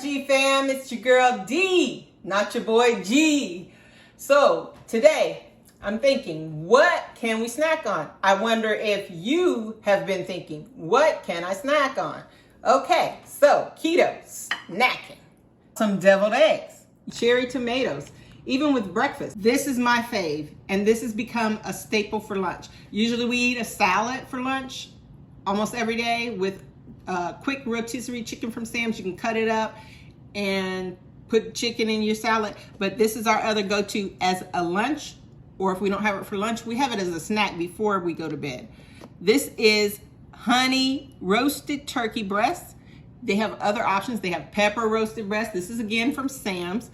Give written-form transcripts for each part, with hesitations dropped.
GFAM? It's your girl D, not your boy G. So today I'm thinking, what can we snack on? I wonder if you have been thinking, what can I snack on? Okay, so keto snacking. Some deviled eggs, cherry tomatoes, even with breakfast. This is my fave, and this has become a staple for lunch. Usually we eat a salad for lunch almost every day with quick rotisserie chicken from Sam's. You can cut it up and put chicken in your salad, but this is our other go-to as a lunch, or if we don't have it for lunch, we have it as a snack before we go to bed. This is honey roasted turkey breast. They have other options. They have pepper roasted breast. This is again from Sam's.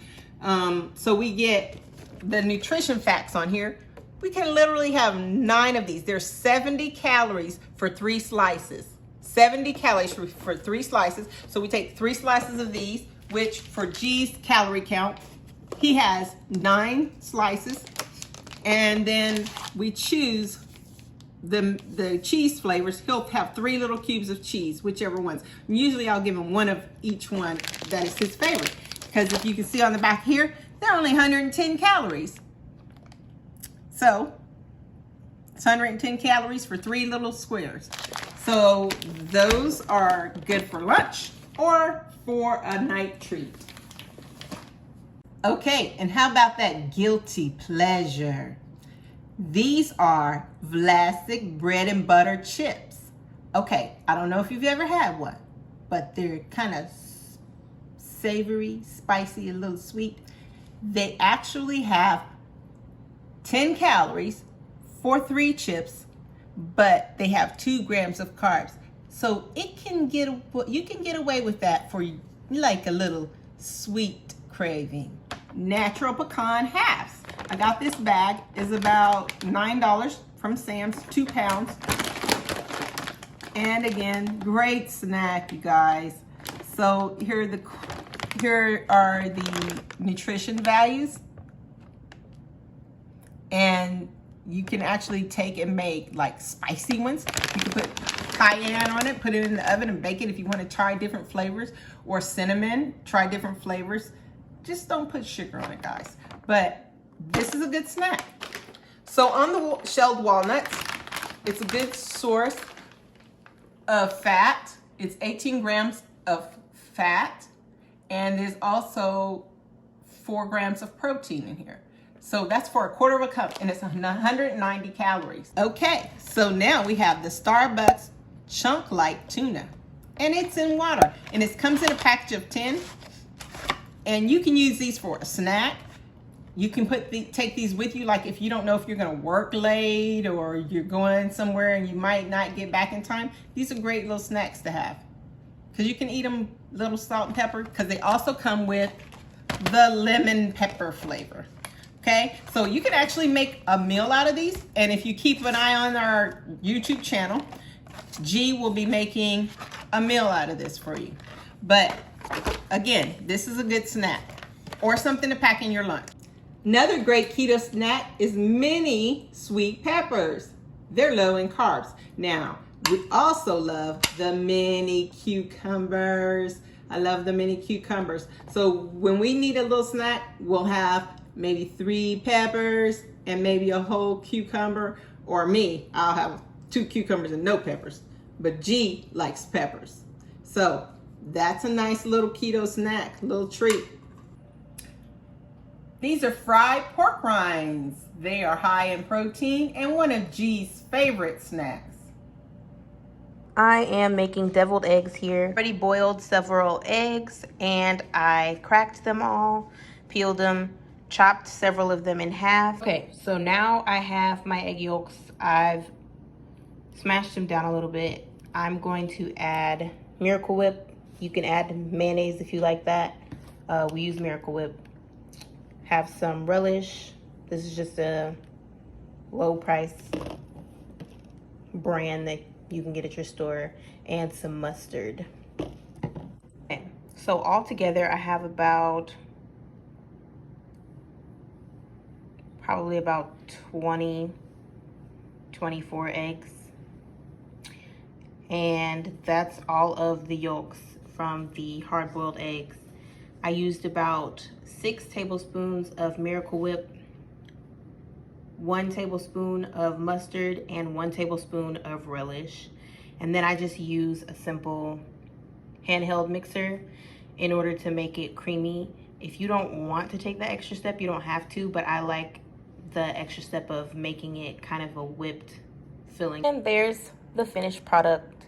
So we get the nutrition facts on here. We can literally have 9 of these. There's 70 calories for 3 slices. 70 calories for 3 slices. So we take 3 slices of these, which for G's calorie count, he has 9 slices. And then we choose the cheese flavors. He'll have 3 little cubes of cheese, whichever ones. Usually I'll give him one of each one that is his favorite. Because if you can see on the back here, they're only 110 calories. So it's 110 calories for 3 little squares. So those are good for lunch or for a night treat. Okay, and how about that guilty pleasure? These are Vlasic bread and butter chips. Okay, I don't know if you've ever had one, but they're kind of savory, spicy, a little sweet. They actually have 10 calories for 3 chips, but they have 2 grams of carbs. So you can get away with that for like a little sweet craving. Natural pecan halves. I got this bag. Is about $9 from Sam's, 2 pounds. And again, great snack, you guys. So here are the nutrition values. And you can actually take and make like spicy ones. You can put cayenne on it, put it in the oven and bake it if you want to try different flavors, or cinnamon, try different flavors. Just don't put sugar on it, guys. But this is a good snack. So on the shelled walnuts, it's a good source of fat. It's 18 grams of fat, and there's also 4 grams of protein in here. So that's for 1/4 cup, and it's 190 calories. Okay, so now we have the Starbucks Chunk Light Tuna, and it's in water, and it comes in a package of 10, and you can use these for a snack. You can take these with you, like if you don't know if you're gonna work late or you're going somewhere and you might not get back in time. These are great little snacks to have, because you can eat them little salt and pepper, because they also come with the lemon pepper flavor. Okay, so you can actually make a meal out of these, and if you keep an eye on our YouTube channel, G will be making a meal out of this for you. But again, this is a good snack or something to pack in your lunch. Another great keto snack is mini sweet peppers. They're low in carbs. Now, we also love the mini cucumbers. I love the mini cucumbers. So when we need a little snack, we'll have maybe 3 peppers and maybe a whole cucumber, or me, I'll have 2 cucumbers and no peppers, but G likes peppers. So that's a nice little keto snack, little treat. These are fried pork rinds. They are high in protein and one of G's favorite snacks. I am making deviled eggs here. I already boiled several eggs, and I cracked them all, peeled them, chopped several of them in half. Okay, so now I have my egg yolks. I've smashed them down a little bit. I'm going to add Miracle Whip. You can add mayonnaise if you like that. We use Miracle Whip. Have some relish. This is just a low price brand that you can get at your store, and some mustard. Okay, so all together I have probably about 24 eggs, and that's all of the yolks from the hard-boiled eggs. I used about 6 tablespoons of Miracle Whip, 1 tablespoon of mustard, and 1 tablespoon of relish. And then I just use a simple handheld mixer in order to make it creamy. If you don't want to take the extra step, you don't have to, but I like the extra step of making it kind of a whipped filling. And there's the finished product,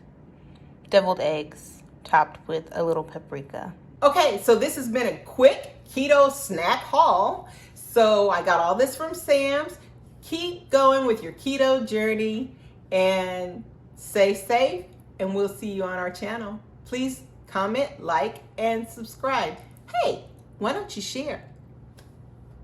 deviled eggs topped with a little paprika. Okay, so this has been a quick keto snack haul. So I got all this from Sam's. Keep going with your keto journey and stay safe, and we'll see you on our channel. Please comment, like, and subscribe. Hey, why don't you share?